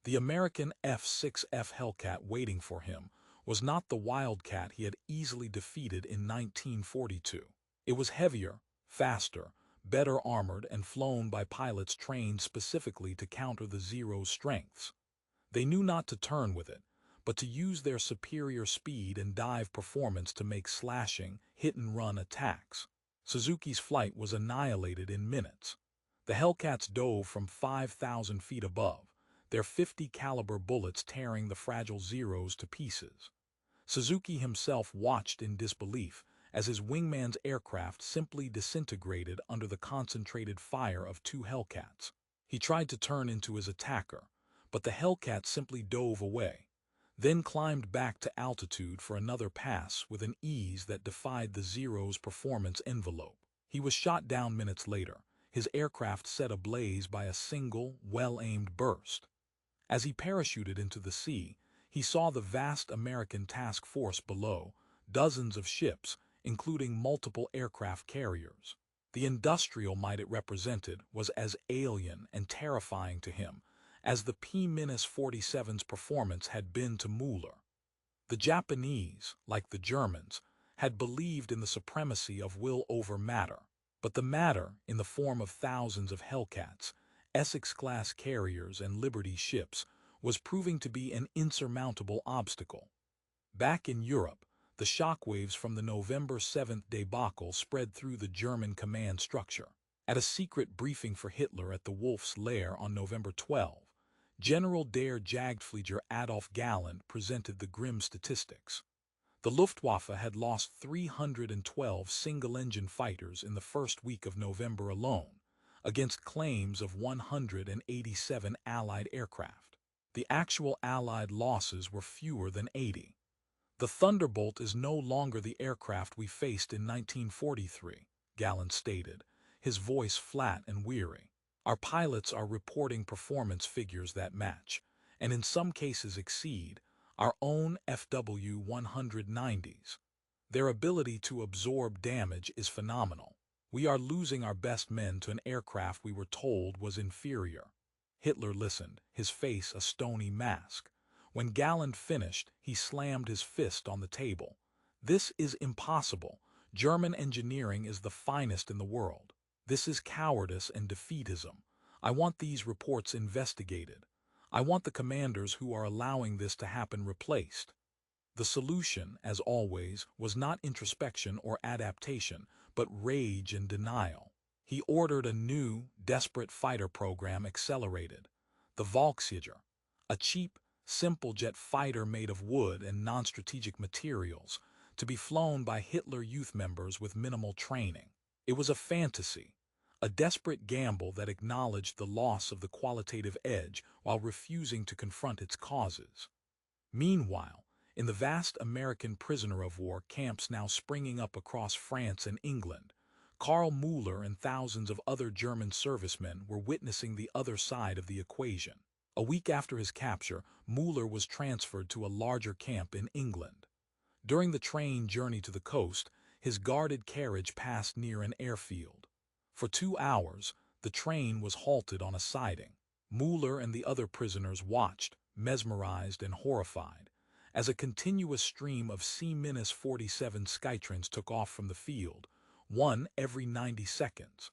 The American F-6F Hellcat waiting for him was not the Wildcat he had easily defeated in 1942. It was heavier, faster, better armored, and flown by pilots trained specifically to counter the Zero's strengths. They knew not to turn with it, but to use their superior speed and dive performance to make slashing, hit-and-run attacks. Suzuki's flight was annihilated in minutes. The Hellcats dove from 5,000 feet above, their 50-caliber bullets tearing the fragile Zeros to pieces. Suzuki himself watched in disbelief as his wingman's aircraft simply disintegrated under the concentrated fire of two Hellcats. He tried to turn into his attacker, but the Hellcat simply dove away, then climbed back to altitude for another pass with an ease that defied the Zero's performance envelope. He was shot down minutes later, his aircraft set ablaze by a single, well-aimed burst. As he parachuted into the sea, he saw the vast American task force below, dozens of ships, including multiple aircraft carriers. The industrial might it represented was as alien and terrifying to him as the P-47's performance had been to Müller. The Japanese, like the Germans, had believed in the supremacy of will over matter, but the matter, in the form of thousands of Hellcats, Essex-class carriers and Liberty ships, was proving to be an insurmountable obstacle. Back in Europe, the shockwaves from the November 7th debacle spread through the German command structure. At a secret briefing for Hitler at the Wolf's Lair on November 12, General der Jagdgeschwader Adolf Galland presented the grim statistics. The Luftwaffe had lost 312 single-engine fighters in the first week of November alone, against claims of 187 Allied aircraft. The actual Allied losses were fewer than 80. The Thunderbolt is no longer the aircraft we faced in 1943, Galland stated, his voice flat and weary. Our pilots are reporting performance figures that match, and in some cases exceed, our own FW-190s. Their ability to absorb damage is phenomenal. We are losing our best men to an aircraft we were told was inferior. Hitler listened, his face a stony mask. When Galland finished, he slammed his fist on the table. This is impossible. German engineering is the finest in the world. This is cowardice and defeatism. I want these reports investigated. I want the commanders who are allowing this to happen replaced. The solution, as always, was not introspection or adaptation, but rage and denial. He ordered a new, desperate fighter program accelerated. The Volksjäger, a cheap, simple jet fighter made of wood and non-strategic materials, to be flown by Hitler Youth members with minimal training. It was a fantasy, a desperate gamble that acknowledged the loss of the qualitative edge while refusing to confront its causes. Meanwhile, in the vast American prisoner-of-war camps now springing up across France and England, Karl Müller and thousands of other German servicemen were witnessing the other side of the equation. A week after his capture, Müller was transferred to a larger camp in England. During the train journey to the coast, his guarded carriage passed near an airfield. For 2 hours, the train was halted on a siding. Müller and the other prisoners watched, mesmerized and horrified, as a continuous stream of C-47 Skytrains took off from the field, one every 90 seconds.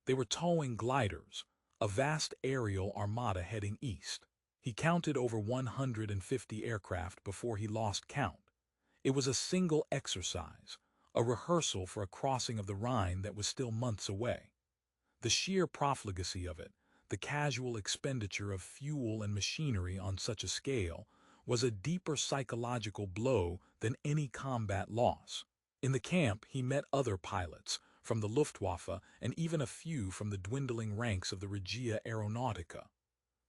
They were towing gliders, a vast aerial armada heading east. He counted over 150 aircraft before he lost count. It was a single exercise, a rehearsal for a crossing of the Rhine that was still months away. The sheer profligacy of it, the casual expenditure of fuel and machinery on such a scale, was a deeper psychological blow than any combat loss. In the camp, he met other pilots from the Luftwaffe and even a few from the dwindling ranks of the Regia Aeronautica.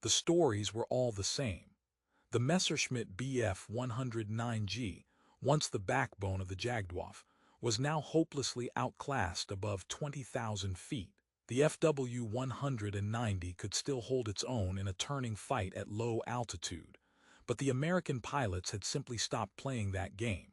The stories were all the same. The Messerschmitt Bf 109G, once the backbone of the Jagdgeschwader, was now hopelessly outclassed above 20,000 feet. The FW 190 could still hold its own in a turning fight at low altitude, but the American pilots had simply stopped playing that game.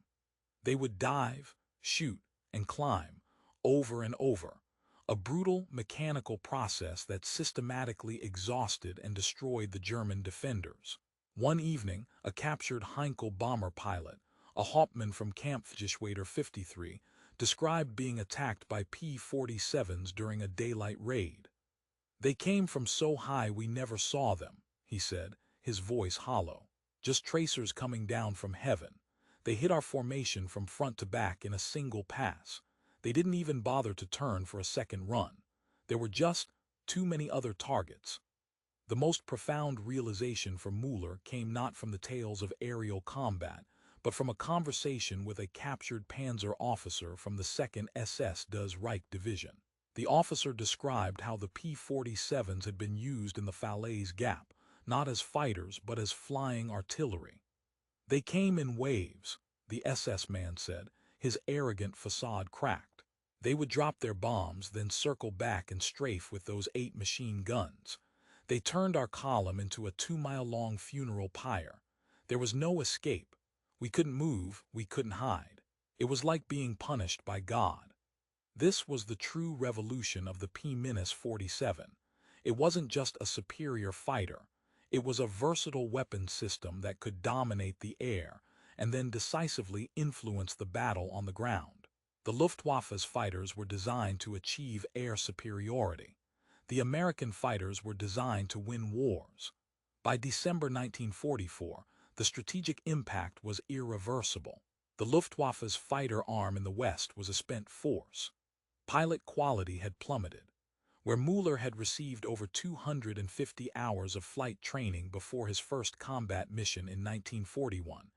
They would dive, shoot, and climb, over and over, a brutal mechanical process that systematically exhausted and destroyed the German defenders. One evening, a captured Heinkel bomber pilot, a Hauptmann from Jagdgeschwader 53, described being attacked by P-47s during a daylight raid. "They came from so high we never saw them," he said, his voice hollow. "Just tracers coming down from heaven. They hit our formation from front to back in a single pass. They didn't even bother to turn for a second run. There were just too many other targets." The most profound realization for Müller came not from the tales of aerial combat, but from a conversation with a captured panzer officer from the 2nd SS Das Reich Division. The officer described how the P-47s had been used in the Falaise Gap, not as fighters but as flying artillery. "They came in waves," the SS man said, his arrogant facade cracked. "They would drop their bombs, then circle back and strafe with those 8 machine guns. They turned our column into a 2-mile-long funeral pyre. There was no escape. We couldn't move, we couldn't hide. It was like being punished by God." This was the true revolution of the P-47. It wasn't just a superior fighter. It was a versatile weapon system that could dominate the air and then decisively influence the battle on the ground. The Luftwaffe's fighters were designed to achieve air superiority. The American fighters were designed to win wars. By December 1944, the strategic impact was irreversible. The Luftwaffe's fighter arm in the West was a spent force. Pilot quality had plummeted. Where Müller had received over 250 hours of flight training before his first combat mission in 1941,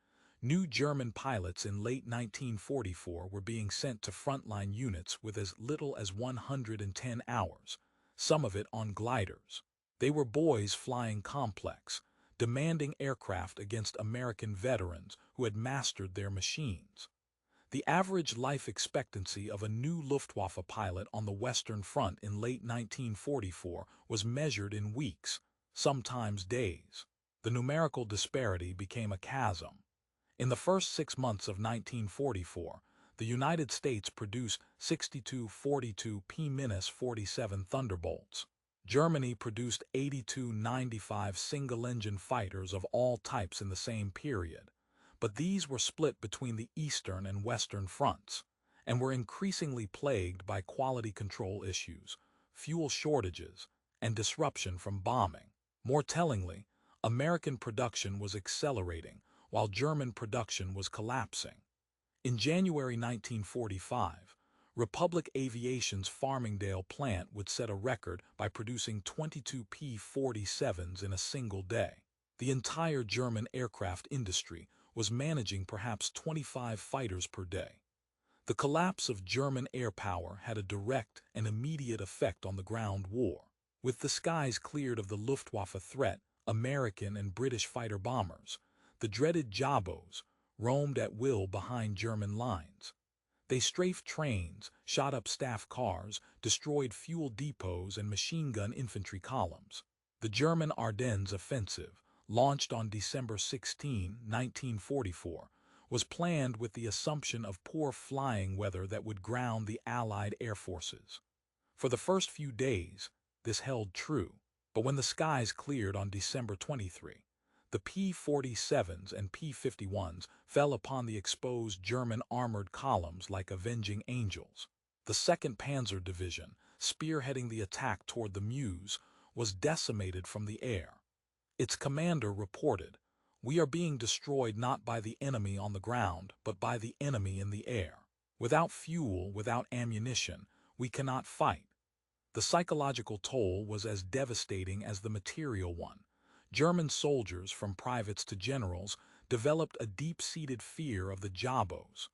new German pilots in late 1944 were being sent to frontline units with as little as 110 hours, some of it on gliders. They were boys flying complex, demanding aircraft against American veterans who had mastered their machines. The average life expectancy of a new Luftwaffe pilot on the Western Front in late 1944 was measured in weeks, sometimes days. The numerical disparity became a chasm. In the first 6 months of 1944, the United States produced 62 42 P-47 Thunderbolts. Germany produced 82 95 single-engine fighters of all types in the same period, but these were split between the Eastern and Western fronts, and were increasingly plagued by quality control issues, fuel shortages, and disruption from bombing. More tellingly, American production was accelerating, while German production was collapsing. In January 1945, Republic Aviation's Farmingdale plant would set a record by producing 22 P-47s in a single day. The entire German aircraft industry was managing perhaps 25 fighters per day. The collapse of German air power had a direct and immediate effect on the ground war. With the skies cleared of the Luftwaffe threat, American and British fighter bombers, the dreaded Jabos, roamed at will behind German lines. They strafed trains, shot up staff cars, destroyed fuel depots and machine gun infantry columns. The German Ardennes offensive, launched on December 16, 1944, was planned with the assumption of poor flying weather that would ground the Allied air forces. For the first few days, this held true, but when the skies cleared on December 23, the P-47s and P-51s fell upon the exposed German armored columns like avenging angels. The 2nd Panzer Division, spearheading the attack toward the Meuse, was decimated from the air. Its commander reported, "We are being destroyed not by the enemy on the ground, but by the enemy in the air. Without fuel, without ammunition, we cannot fight." The psychological toll was as devastating as the material one. German soldiers, from privates to generals, developed a deep-seated fear of the Jabos.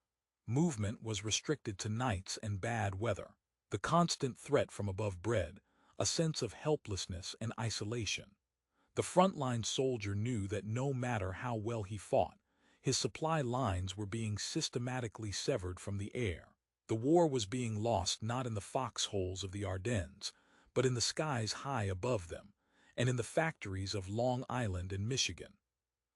Movement was restricted to nights and bad weather. The constant threat from above bred a sense of helplessness and isolation. The frontline soldier knew that no matter how well he fought, his supply lines were being systematically severed from the air. The war was being lost not in the foxholes of the Ardennes, but in the skies high above them, and in the factories of Long Island and Michigan.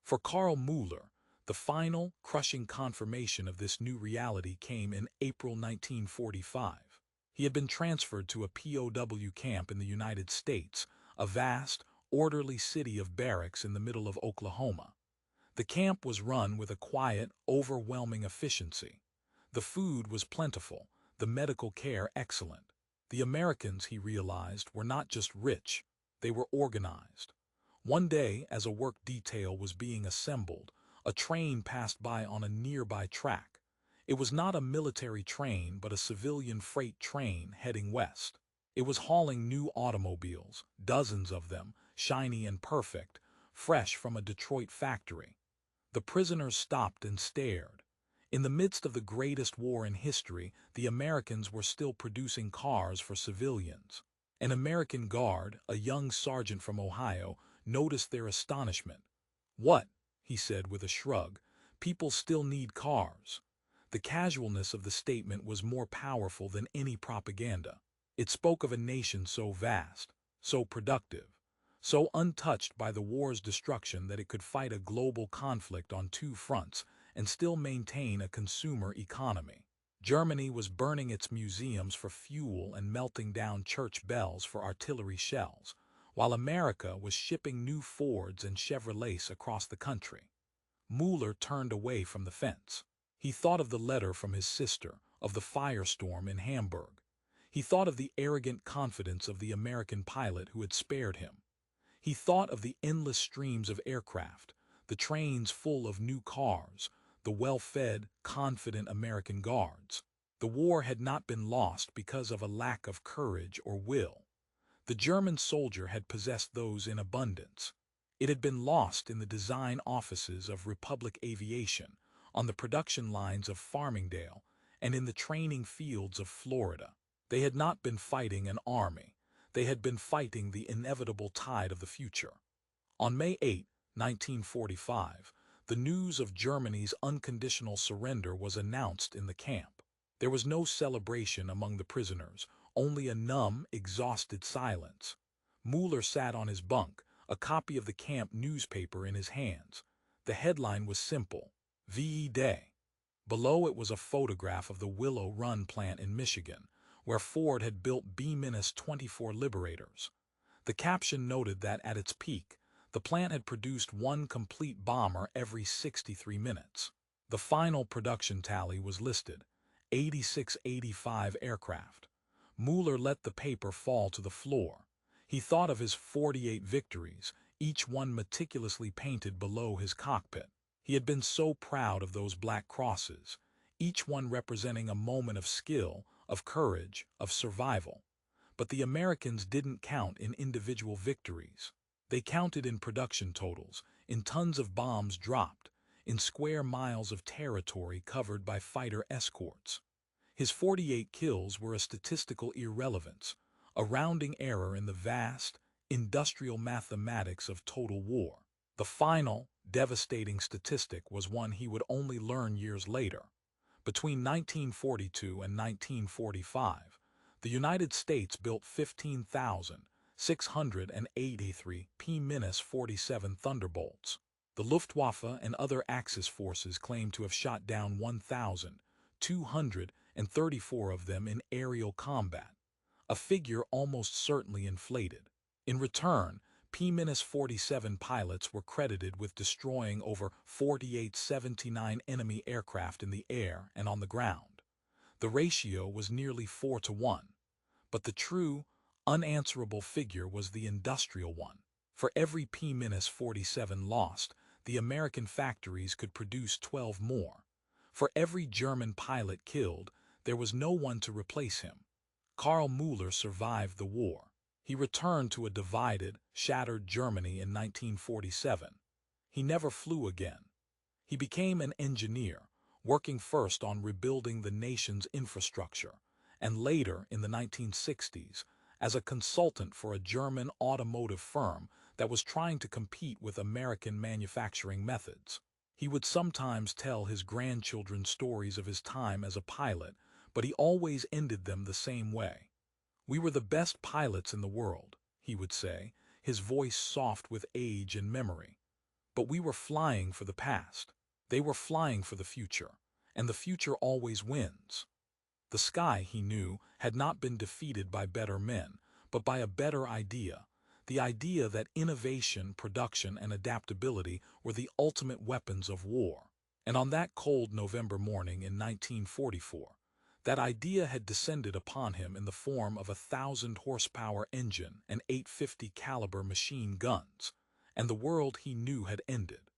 For Karl Müller, the final, crushing confirmation of this new reality came in April 1945. He had been transferred to a POW camp in the United States, a vast, orderly city of barracks in the middle of Oklahoma. The camp was run with a quiet, overwhelming efficiency. The food was plentiful, the medical care excellent. The Americans, he realized, were not just rich, they were organized. One day, as a work detail was being assembled, a train passed by on a nearby track. It was not a military train, but a civilian freight train heading west. It was hauling new automobiles, dozens of them, shiny and perfect, fresh from a Detroit factory. The prisoners stopped and stared. In the midst of the greatest war in history, the Americans were still producing cars for civilians. An American guard, a young sergeant from Ohio, noticed their astonishment. "What?" he said with a shrug. "People still need cars." The casualness of the statement was more powerful than any propaganda. It spoke of a nation so vast, so productive, so untouched by the war's destruction that it could fight a global conflict on two fronts and still maintain a consumer economy. Germany was burning its museums for fuel and melting down church bells for artillery shells, while America was shipping new Fords and Chevrolets across the country. Müller turned away from the fence. He thought of the letter from his sister, of the firestorm in Hamburg. He thought of the arrogant confidence of the American pilot who had spared him. He thought of the endless streams of aircraft, the trains full of new cars, the well-fed, confident American guards. The war had not been lost because of a lack of courage or will. The German soldier had possessed those in abundance. It had been lost in the design offices of Republic Aviation, on the production lines of Farmingdale, and in the training fields of Florida. They had not been fighting an army. They had been fighting the inevitable tide of the future. On May 8, 1945, the news of Germany's unconditional surrender was announced in the camp. There was no celebration among the prisoners, only a numb, exhausted silence. Müller sat on his bunk, a copy of the camp newspaper in his hands. The headline was simple, VE Day. Below it was a photograph of the Willow Run plant in Michigan, where Ford had built B-24 Liberators. The caption noted that at its peak, the plant had produced one complete bomber every 63 minutes. The final production tally was listed, 86-85 aircraft. Müller let the paper fall to the floor. He thought of his 48 victories, each one meticulously painted below his cockpit. He had been so proud of those black crosses, each one representing a moment of skill, of courage, of survival. But the Americans didn't count in individual victories. They counted in production totals, in tons of bombs dropped, in square miles of territory covered by fighter escorts. His 48 kills were a statistical irrelevance, a rounding error in the vast, industrial mathematics of total war. The final, devastating statistic was one he would only learn years later. Between 1942 and 1945, the United States built 15,683 P-47 Thunderbolts. The Luftwaffe and other Axis forces claimed to have shot down 1,234 of them in aerial combat, a figure almost certainly inflated. In return, P-47 pilots were credited with destroying over 4,879 enemy aircraft in the air and on the ground. The ratio was nearly 4-to-1. But the true, unanswerable figure was the industrial one. For every P-47 lost, the American factories could produce 12 more. For every German pilot killed, there was no one to replace him. Karl Müller survived the war. He returned to a divided, shattered Germany in 1947. He never flew again. He became an engineer, working first on rebuilding the nation's infrastructure, and later, in the 1960s, as a consultant for a German automotive firm that was trying to compete with American manufacturing methods. He would sometimes tell his grandchildren stories of his time as a pilot, but he always ended them the same way. "We were the best pilots in the world," he would say, his voice soft with age and memory. "But we were flying for the past. They were flying for the future, and the future always wins." The sky, he knew, had not been defeated by better men, but by a better idea, the idea that innovation, production, and adaptability were the ultimate weapons of war. And on that cold November morning in 1944, that idea had descended upon him in the form of a 1,000-horsepower engine and 850 caliber machine guns, and the world he knew had ended.